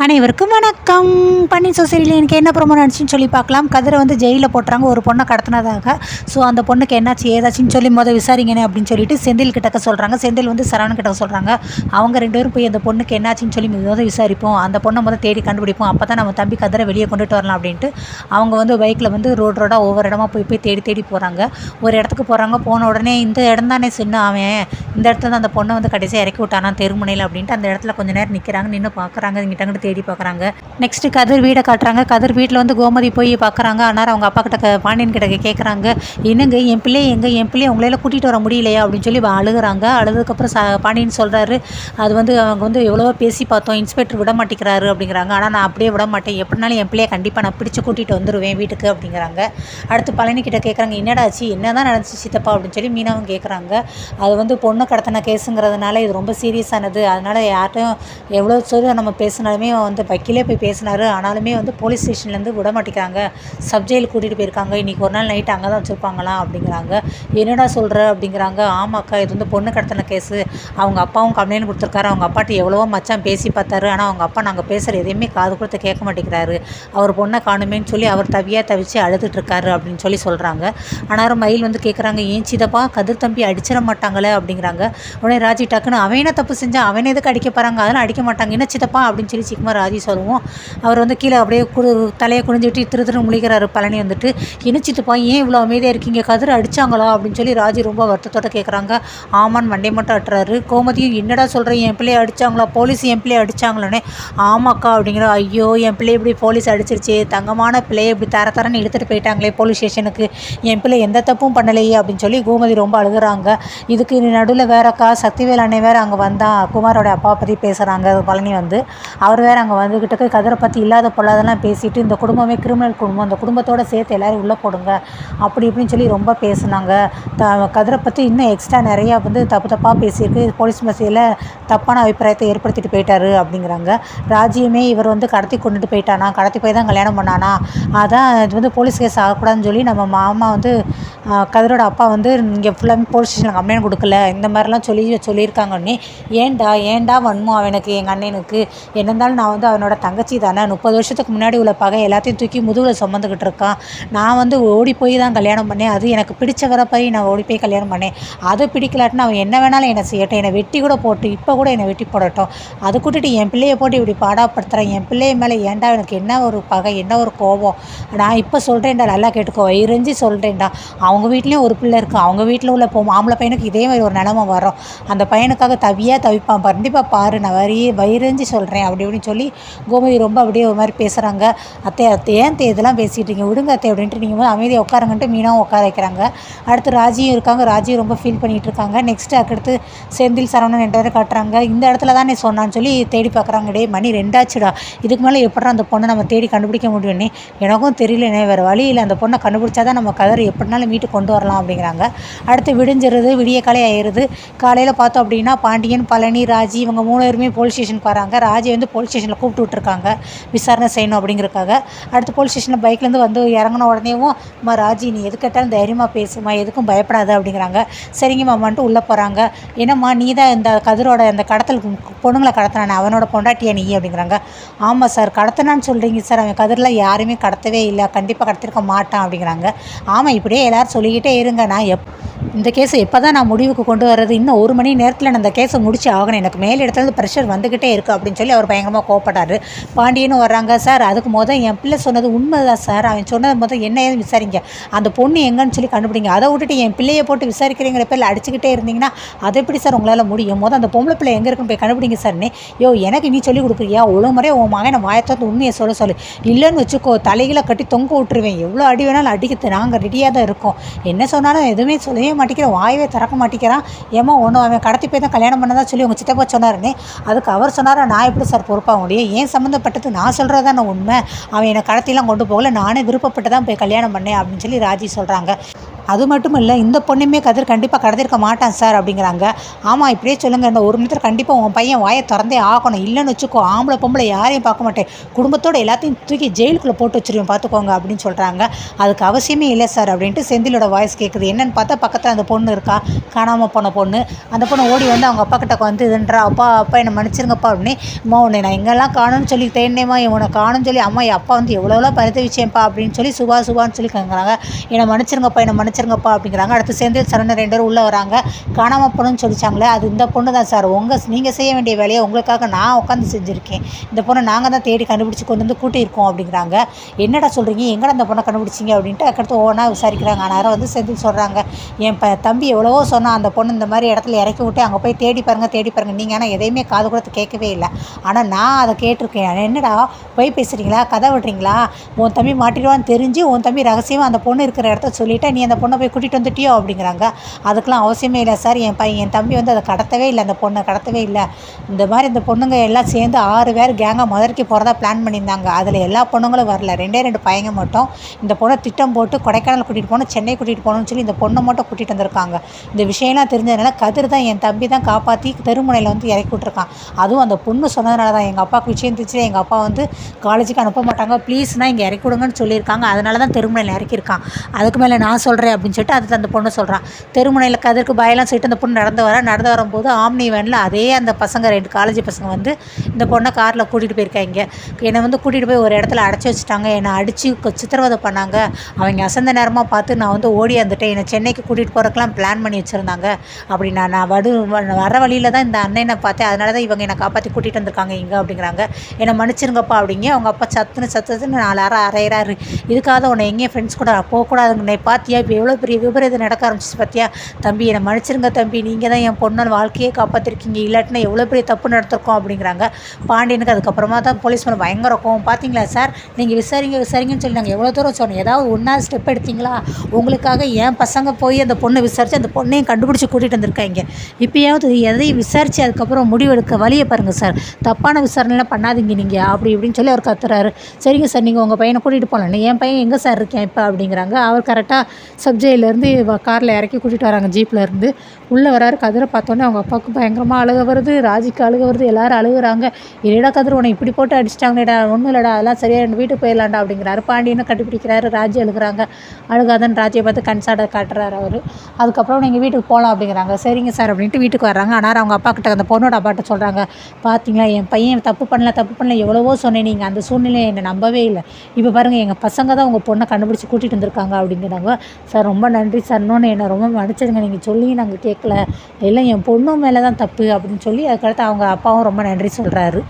அனைவருக்கும் வணக்கம். பன்னீர் சொசைட்டியில் எனக்கு என்ன ப்ரோமோ நடந்துச்சுன்னு சொல்லி பார்க்கலாம். கதிரை வந்து ஜெயிலில் போட்டுறாங்க ஒரு பொண்ணை கடத்தினதாக. ஸோ அந்த பொண்ணுக்கு என்னாச்சு ஏதாச்சுன்னு சொல்லி விசாரிங்கண்ணே அப்படின்னு சொல்லிட்டு செந்தில் கிட்டக்க சொல்கிறாங்க. செந்தில் வந்து சரவணன் கிட்ட சொல்கிறாங்க. அவங்க ரெண்டு பேரும் போய் அந்த பொண்ணுக்கு என்னாச்சுன்னு சொல்லி விசாரிப்போம், அந்த பொண்ணை தேடி கண்டுபிடிப்போம், அப்போ தான் நம்ம தம்பி கதிரை வெளியே கொண்டுட்டு வரலாம் அப்படின்ட்டு அவங்க வந்து பைக்கில் வந்து ரோடாக ஒவ்வொரு இடமா போய் தேடி போகிறாங்க. ஒரு இடத்துக்கு போகிறாங்க. போன உடனே இந்த இடம் தானே சின்ன அவன் இந்த இடத்துல தான் அந்த பொண்ணை வந்து கடைசியாக இறக்கி விட்டானா தெருமுனையில் அப்படின்ட்டு அந்த இடத்துல கொஞ்சம் நேரம் நிற்கிறாங்க. நின்று பார்க்குறாங்க. இங்கிட்ட தேடி பார்க்குறாங்க. நெக்ஸ்ட்டு கதிர் வீடை காட்டுறாங்க. கதிர் வீட்டில் வந்து கோமதி போய் பார்க்குறாங்க. ஆனால் அவங்க அப்பா கிட்ட பாண்டியன் கிட்ட கேட்குறாங்க, என்னங்க என் பிள்ளையை உங்களால் கூட்டிகிட்டு வர முடியலையா அப்படின்னு சொல்லி அழுகுறாங்க. அழுதுக்கப்புறம் பாண்டியன் சொல்கிறாரு, அது வந்து அவங்க வந்து எவ்வளவோ பேசி பார்த்தோம், இன்ஸ்பெக்டர் விட மாட்டேங்கிறாரு அப்படிங்கிறாங்க. ஆனால் நான் அப்படியே விட மாட்டேன், எப்படினாலும் என் பிள்ளையை கண்டிப்பாக நான் பிடிச்சி கூட்டிகிட்டு வந்துடுவேன் வீட்டுக்கு அப்படிங்கிறாங்க. அடுத்து பழனி கிட்ட கேட்குறாங்க, என்னடாச்சு என்ன தான் நடந்துச்சு சித்தப்பா அப்படின்னு சொல்லி மீனாவும் கேட்குறாங்க. அது வந்து பொண்ணு கடத்தின கேஸுங்கிறதுனால இது ரொம்ப சீரியஸானது, அதனால் யார்ட்டும் எவ்வளோ சொல்லி நம்ம பேசினாலுமே வந்து வக்கீலே போய் பேசினார். ஆனாலுமே வந்து போலீஸ் ஸ்டேஷன்லேருந்து விட மாட்டேங்கிறாங்க, சப்ஜெயிலுக்கு கூட்டிகிட்டு போயிருக்காங்க, இன்றைக்கி ஒரு நாள் நைட்டு அங்கே தான் வச்சுருப்பாங்களாம் அப்படிங்கிறாங்க. என்னடா சொல்கிற அப்படிங்கிறாங்க. ஆமாக்கா, இது வந்து பொண்ணு கடத்தின கேஸு, அவங்க அப்பாவும் கம்ப்ளைண்ட் கொடுத்துருக்காரு, அவங்க அப்பாட்ட எவ்வளவோ மச்சான் பேசி பார்த்தாரு, ஆனால் அவங்க அப்பா நாங்கள் பேசுகிற எதையுமே காது கொடுத்து கேட்க மாட்டேங்கிறாரு, அவர் பொண்ணை காணுமேன்னு சொல்லி அவர் தவிச்சு அழுதுட்டுருக்காரு அப்படின்னு சொல்லி சொல்கிறாங்க. ஆனாலும் மயில் வந்து கேட்குறாங்க, ஏன் சிதப்பா கதிர் தம்பி அடிச்சிட மாட்டாங்களே அப்படிங்கிறாங்க. உடனே ராஜி டக்குன்னு அவனே தப்பு செஞ்சால் அவனை எதுக்கு அடிக்க போகிறாங்க, அதெல்லாம் அடிக்க மாட்டாங்க என்ன சித்தப்பா அப்படின்னு சொல்லி சிக்கமா ராஜி சொல்லுவோம். அவர் வந்து கீழே அப்படியே தலையை குனிஞ்சிட்டு திரு முழிக்கிறாரு. பழனி வந்துட்டு, என்ன சித்தப்பா ஏன் இவ்வளோ அமைதியாக இருக்கீங்க, கதிர் அடித்தாங்களா அப்படின்னு சொல்லி ராஜி ரொம்ப வருத்தத்தோடு கேட்குறாங்க. ஆமான்னு மண்டை மட்டும் அட்டுறாரு. கோமதியும் என்னடா சொல்கிறேன், என் பிள்ளையை அடித்தாங்களா, போலீஸ் என் பிள்ளையை அடித்தாங்களானே. ஆமாக்கா அப்படிங்கிற. ஐயோ என் பிள்ளை இப்படி போலீஸ் அடிச்சிருச்சு, தங்கமான பிள்ளையை இப்படி தரன்னு எடுத்துகிட்டு போயிட்டாங்களே போலீஸ் ஸ்டேஷனுக்கு, என் பிள்ளை எந்த தப்பும் பண்ணலையே அப்படின்னு சொல்லி கோமதி ரொம்ப அழுகுறாங்க. இதுக்கு நடுவில் வேறக்கா சக்திவேல் அண்ணன் வேறு அங்கே வந்தான், குமாரோட அப்பா பற்றி பேசுகிறாங்க. பழனி வந்து அவர் வேறு அங்கே வந்துக்கிட்டு கதிரை பற்றி இல்லாத பொல்லாதெல்லாம் பேசிட்டு, இந்த குடும்பமே கிரிமினல் குடும்பம், அந்த குடும்பத்தோடு சேர்த்து எல்லோரும் உள்ளே போடுங்க அப்படி இப்படின்னு சொல்லி ரொம்ப பேசுனாங்க. கதிரை பற்றி இன்னும் எக்ஸ்ட்ரா நிறையா வந்து தப்பாக பேசியிருக்கு, போலீஸ் மத்தியில் தப்பான அபிப்பிராயத்தை ஏற்படுத்திட்டு போயிட்டாரு அப்படிங்கிறாங்க. ராஜியுமே இவர் வந்து கடத்தி கொண்டுட்டு போயிட்டானா, கடத்தி போய் தான் கல்யாணம் பண்ணானா, அதான் இது வந்து போலீஸ் கேஸ் ஆகக்கூடாதுன்னு சொல்லி நம்ம மாமா வந்து கதிரோட அப்பா வந்து இங்கே ஃபுல்லாமே போலீஸ் ஸ்டேஷனில் கம்ப்ளைண்ட் கொடுக்கல, இந்த மாதிரிலாம் சொல்லியிருக்காங்கன்னே. ஏன்டா வன்மோ அவனுக்கு, எங்கள் அண்ணனுக்கு என்ன இருந்தாலும் நான் வந்து அவனோட தங்கச்சி தானே, 30 வருஷத்துக்கு முன்னாடி உள்ள பகை எல்லாத்தையும் தூக்கி முதுகில் சுமந்துக்கிட்டு இருக்கான். நான் வந்து ஓடி போய் தான் கல்யாணம் பண்ணேன், அது எனக்கு பிடிச்சவரை போய் நான் ஓடி போய் கல்யாணம் பண்ணேன், அது பிடிக்கலாட்டினா அவன் என்ன வேணாலும் என்னை செய்யட்டும், என்னை வெட்டி கூட போட்டு இப்போ கூட என்னை வெட்டி போடட்டும், அது கூட்டிட்டு என் பிள்ளையை போட்டு இப்படி பாடாப்படுத்துகிறேன், என் பிள்ளைய மேலே ஏன்டா எனக்கு என்ன ஒரு பகை என்ன ஒரு கோபம், நான் இப்போ சொல்கிறேன்டா நல்லா கேட்டுக்கோ, வயிறஞ்சி சொல்கிறேன்டா, அவங்க வீட்லேயும் ஒரு பிள்ளை இருக்குது, அவங்க வீட்டில் உள்ள மாம்பளை பையனுக்கு இதே மாதிரி ஒரு நிலமை வரும், அந்த பையனுக்காக தவிப்பான், கண்டிப்பாக பாரு, நான் வயிறஞ்சி சொல்கிறேன் அப்படி இப்படின்னு சொல்லி கோமதி ரொம்ப அப்படியே ஒரு மாதிரி பேசுகிறாங்க. அத்தை ஏன் இதெல்லாம் பேசிகிட்டீங்க, விடுங்க அத்தை அப்படின்ட்டு நீங்கள் வந்து அமைதியாக உட்காருங்கன்ட்டு மீனாவும் உட்கார வைக்கிறாங்க. அடுத்து ராஜியும் இருக்காங்க. ராஜியும் ரொம்ப ஃபீல் பண்ணிகிட்டு இருக்காங்க. நெக்ஸ்ட்டு அடுத்து செந்தில் சரவணன் ரெண்டு காட்டுறாங்க. இந்த இடத்துல தான் சொன்னான்னு சொல்லி தேடி பார்க்குறாங்க. டே மணி 2 ஆச்சுடா, இதுக்கு மேலே எப்படா அந்த பொண்ணை நம்ம தேடி கண்டுபிடிக்க முடியும்னே, எனக்கும் தெரியலனே, வேறு வழி இல்லை, அந்த பொண்ணை கண்டுபிடிச்சா தான் நம்ம கதர் எப்படினாலும் வீட்டுக்கு கொண்டு வரலாம் அப்படிங்கிறாங்க. அடுத்து விடிஞ்சிருது, விடிய காலை ஆயிடுது. காலையில் பார்த்தோம் அப்படின்னா பாண்டியன், பழனி, ராஜி இவங்க 3 பேருமே போலீஸ் ஸ்டேஷனுக்கு வராங்க. ராஜி வந்து போலீஸ் ஸ்டேஷனில் கூப்பிட்டு விட்டுருக்காங்க விசாரணை செய்யணும் அப்படிங்கிறக்காக. அடுத்து போலீஸ் ஸ்டேஷனில் பைக்லேருந்து வந்து இறங்கின உடனேவும், ராஜி நீ எது கேட்டாலும் தைரியமாக பேசுமா, எதுக்கும் பயப்படாது அப்படிங்கிறாங்க. சரிங்க மாமான்ட்டு உள்ளே போகிறாங்க. என்னம்மா நீ தான் இந்த கதிரோட அந்த கடத்தல் பொண்ணுங்களை கடத்தினானே, அவனோட பொண்டாட்டியா நீ அப்படிங்கிறாங்க. ஆமாம் சார், கடத்தினான்னு சொல்கிறீங்க சார், அவன் கதிரில் யாருமே கடத்தவே இல்லை, கண்டிப்பாக கடத்திருக்க மாட்டான் அப்படிங்கிறாங்க. ஆமாம், இப்படியே எல்லோரும் சொல்லிக்கிட்டே இருங்க, நான் இந்த கேஸை எப்போ தான் நான் முடிவுக்கு கொண்டு வர்றது, இன்னும் 1 மணி நேரத்தில் நான் இந்த கேஸை முடிச்சு ஆகணும், எனக்கு மேல் இடத்துல ப்ரெஷர் வந்துக்கிட்டே இருக்குது அப்படின்னு சொல்லி அவர் பயங்கரமாக கோவப்பட்டார். பாண்டியனும் வர்றாங்க. சார் அதுக்கு என் பிள்ளை சொன்னது உண்மைதான் சார், அவன் சொன்னது என்ன ஏதுன்னு விசாரிங்க, அந்த பொண்ணு எங்கன்னு சொல்லி கண்டுபிடிங்க, அதை விட்டுட்டு என் பிள்ளையை போட்டு விசாரிக்கிறீங்கிற பேரில் அடிச்சுக்கிட்டே இருந்தீங்கன்னா அது எப்படி சார் உங்களால் முடியும், அந்த பொம்பளை பிள்ளை எங்கே இருக்குன்னு போய் கண்டுபிடிங்க சார்னே. எனக்கு நீ சொல்லி கொடுக்குறியா, ஒழுங்கு முறையே உன் மகனை வாயத்தோடு உண்மையை சொல்லு, இல்லைன்னு வச்சுக்கோ தலைகளை கட்டி தொங்க விட்டுருவேன், எவ்வளோ அடி வேணாலும் அடிக்கிறது நாங்கள் ரெடியாக தான் இருக்கோம், என்ன சொன்னாலும் எதுவுமே சொல்லவே மாட்டேங்கிறேன், வாயவே திறக்க மாட்டேங்கிறான், ஏமா ஒன்று அவன் கடத்தி போய் தான் கல்யாணம் பண்ணதா சொல்லி உங்கள் சித்தப்பா சொன்னாருன்னு. அதுக்கு அவர் சொன்னாரா, நான் எப்படி சார் பொறுப்பாக முடியும், ஏன் சம்மந்தப்பட்டது நான் சொல்கிறது தான் உண்மை, அவன் என்னை கடத்திலாம் கொண்டு போகல, நானே விருப்பப்பட்டு தான் போய் கல்யாணம் பண்ணேன் அப்படின்னு சொல்லி ராஜி சொல்கிறாங்க. அது மட்டும் இல்லை, இந்த பொண்ணுமே கதிர் கண்டிப்பாக கடத்திருக்க மாட்டான் சார் அப்படிங்கிறாங்க. ஆமாம், இப்படியே சொல்லுங்கள், இந்த ஒரு நிமிஷத்தில் கண்டிப்பாக உன் பையன் வாயை திறந்தே ஆகணும், இல்லைன்னு வச்சுக்கோ ஆம்பளை பொம்பளை யாரையும் பார்க்க மாட்டேன், குடும்பத்தோட எல்லாத்தையும் தூக்கி ஜெயிலுக்குள்ளே போட்டு வச்சுருவேன் பார்த்துக்கோங்க அப்படின்னு சொல்கிறாங்க. அதுக்கு அவசியமே இல்லை சார் அப்படின்ட்டு செந்திலோட வாய்ஸ் கேட்குது. என்னென்னு பார்த்தா பக்கத்தில் அந்த பொண்ணு இருக்கா, காணாமல் போன பொண்ணு. அந்த பொண்ணு ஓடி வந்து அவங்க அப்பா கிட்ட வந்து இதுன்றா, அப்பா அப்பா என்னை மன்னிச்சிருங்கப்பா அப்படின்னு. அம்மா உன்னை நான் எங்கெல்லாம் காணும்னு சொல்லி தேடினேம்மா, உன்னை காணும்னு சொல்லி அம்மா என் அப்பா வந்து எவ்வளோலாம் பரிதவிச்சேன்ப்பா அப்படின்னு சொல்லி சுபான்னு சொல்லி கேட்குறாங்க. என்னை மன்னிச்சிருங்கப்பா அப்படிங்கிறாங்க. அடுத்து செந்தில் சரண் 2 பேரும் உள்ளே வராங்க. காணாமல் பொண்ணுன்னு சொல்லிச்சாங்களே, அது இந்த பொண்ணு தான் சார், நீங்கள் செய்ய வேண்டிய வேலையை உங்களுக்காக நான் உட்காந்து செஞ்சுருக்கேன், இந்த பொண்ணை நாங்கள் தான் தேடி கண்டுபிடிச்சி கொண்டு வந்து கூட்டியிருக்கோம் அப்படிங்கிறாங்க. என்னடா சொல்கிறீங்க, எங்கடா அந்த பொண்ணை கண்டுபிடிச்சிங்க அப்படின்ட்டு அடுத்து ஒவ்வொன்றா விசாரிக்கிறாங்க. ஆனால் வந்து செந்தில் சொல்கிறாங்க, என் தம்பி எவ்வளவோ சொன்னால் அந்த பொண்ணு இந்த மாதிரி இடத்துல இறக்கி விட்டு அங்கே போய் தேடி பாருங்க நீங்கள் ஆனால் எதையுமே காது கொடுத்து கேட்கவே இல்லை. ஆனால் நான் அதை கேட்டிருக்கேன். என்னடா போய் பேசுகிறீங்களா, கதை விடுறீங்களா, உன் தம்பி மாட்டிடுவான்னு தெரிஞ்சு உன் தம்பி ரகசியமாக அந்த பொண்ணு இருக்கிற இடத்த சொல்லிவிட்டு நீ அந்த பொண்ணை போய் கூட்டிகிட்டு வந்துட்டியோ அப்படிங்கிறாங்க. அதுக்கெலாம் அவசியமே இல்லை சார், என் தம்பி வந்து அதை கடத்தவே இல்லை, அந்த பொண்ணை கடத்தவே இல்லை. இந்த மாதிரி இந்த பொண்ணுங்க எல்லாம் சேர்ந்து 6 பேர் கேங்காக மதுரைக்கு போகிறதா பிளான் பண்ணியிருந்தாங்க. அதில் எல்லா பொண்ணுங்களும் வரல, 2 பையங்க மட்டும் இந்த பொண்ணை திட்டம் போட்டு கொடைக்கானல் கூட்டிகிட்டு போகணும், சென்னை கூட்டிகிட்டு போகணும்னு சொல்லி இந்த பொண்ணை மட்டும் கூட்டிகிட்டு வந்திருக்காங்க. இந்த விஷயம்லாம் தெரிஞ்சதுனால கதிர் தான் என் தம்பி தான் காப்பாற்றி தெருமுனையில் வந்து இறக்கி விட்ருக்கான். அதுவும் அந்த பொண்ணு சொன்னதுனால தான். எங்கள் அப்பாவுக்கு விஷயம் தெரிஞ்சு எங்கள் அப்பா வந்து காலேஜுக்கு அனுப்ப மாட்டாங்க, ப்ளீஸ்னால் இங்கே இறக்கி விடுங்கன்னு சொல்லியிருக்காங்க, அதனால தான் தெருமுனையில் இறக்கியிருக்கான். அதுக்கு மேலே நான் சொல்கிறேன் அப்படின்னு சொல்லிட்டு அதுக்கு அந்த பொண்ணு சொல்கிறான். தெருமுனையில் கதிர்க்கு பயலாம் சொல்லிட்டு அந்த பொண்ணு நடந்து வரும்போது ஆம்னி வேனில் அதே அந்த பசங்க 2 காலேஜ் பசங்க வந்து இந்த பொண்ணை காரில் கூட்டிகிட்டு போயிருக்காங்க. என்னை வந்து கூட்டிகிட்டு போய் ஒரு இடத்துல அடைச்சி வச்சுட்டாங்க, என்னை அடித்து சித்திரவதை பண்ணாங்க. அவங்க அசந்த நேரமாக பார்த்து நான் வந்து ஓடி வந்துட்டேன், என்னை சென்னைக்கு கூட்டிகிட்டு போகிறதுக்கெலாம் பிளான் பண்ணி வச்சுருந்தாங்க. அப்படி நான் வர வழியில் தான் இந்த அண்ணனை பார்த்தேன், அதனால தான் இவங்க என்னை காப்பாற்றி கூட்டிகிட்டு வந்திருக்காங்க இங்கே அப்படிங்கிறாங்க. என்னை மன்னிச்சிருங்கப்பா அப்படிங்க. அவங்க அப்பா சத்துன்னு 4 அரையிறாரு. இதுக்காக உன்னை எங்கேயும் ஃப்ரெண்ட்ஸ் கூட போகக்கூடாதுங்க பார்த்தியா, இப்போ எவ்வளோ பெரிய விபரீதம் நடக்க ஆரம்பிச்சிச்சு பார்த்தியா, தம்பி என்னை மன்னிச்சிருங்க தம்பி, நீங்கள் தான் என் பொண்ணோட வாழ்க்கையே காப்பாற்றிருக்கீங்க, இல்லாட்டினா எவ்வளோ பெரிய தப்பு நடத்திருக்கோம் அப்படிங்கிறாங்க. பாண்டியனுக்கு அதுக்கப்புறமா தான் போலீஸ் மேலே பயங்கர கோவம். பார்த்தீங்களா சார், நீங்கள் விசாரிங்கன்னு சொல்லி நாங்கள் எவ்வளோ தூரம் சொன்னோம், ஏதாவது ஒன்றாவது ஸ்டெப் எடுத்தீங்களா, உங்களுக்காக என் பசங்க போய் அந்த பொண்ணை விசாரித்து அந்த பொண்ணையும் கண்டுபிடிச்சி கூட்டிகிட்டு வந்திருக்காங்க, இப்போயாவது எதையும் விசாரித்து அதுக்கப்புறம் முடிவெடுக்க வழியை பாருங்கள் சார், தப்பான விசாரணைலாம் பண்ணாதீங்க நீங்கள் அப்படி இப்படின்னு சொல்லி அவர் கத்துறாரு. சரிங்க சார், நீங்கள் உங்கள் பையனை கூட்டிகிட்டு போகலான்னு, என் பையன் எங்கே சார் இருக்கேன் இப்போ அப்படிங்கிறாங்க. அவர் கரெக்டாக சப்ஜெயிலேருந்து காரில் இறக்கி கூட்டிகிட்டு வராங்க, ஜீப்பில் இருந்து உள்ளே வராரு. கதிரை பார்த்தோன்னே அவங்க அப்பாவுக்கு பயங்கரமாக அழுக வருது, ராஜிக்கு அழுக வருது, எல்லோரும் அழுகுறாங்க. இல்லைடா கதிர், உன்னை இப்படி போட்டு அடிச்சிட்டாங்கடா, ஒன்றும் இல்லைடா, அதெல்லாம் சரியாக என் வீட்டுக்கு போயிடலாண்டா அப்படிங்கிறாரு. பாண்டியனை கண்டுபிடிக்கிறாரு, ராஜி அழுகுறாங்க. அழுகாதன்னு ராஜியை பார்த்து கன்சாடை காட்டுறாரு அவர். அதுக்கப்புறம் நீங்கள் வீட்டுக்கு போகலாம் அப்படிங்கிறாங்க. சரிங்க சார் அப்படின்ட்டு வீட்டுக்கு வர்றாங்க. ஆனால் அவங்க அப்பா கிட்ட அந்த பொண்ணோட அப்பாட்ட சொல்கிறாங்க, பார்த்தீங்களா என் பையன் தப்பு பண்ணல எவ்வளவோ சொன்னேன், நீங்கள் அந்த சூழ்நிலையை என்னை நம்பவே இல்லை, இப்போ பாருங்கள் எங்கள் பசங்க தான் உங்கள் பொண்ணை கண்டுபிடிச்சி கூட்டிகிட்டு வந்திருக்காங்க அப்படிங்கிறாங்க. சார் ரொம்ப நன்றி சார், இன்னொன்று என்னை ரொம்ப மன்னிச்சிடுங்க, நீங்கள் சொல்லி நாங்கள் கேட்கல, இல்லை என் பொண்ணும் மேலே தான் தப்பு அப்படின்னு சொல்லி அதுக்கடுத்து அவங்க அப்பாவும் ரொம்ப நன்றி சொல்கிறாரு.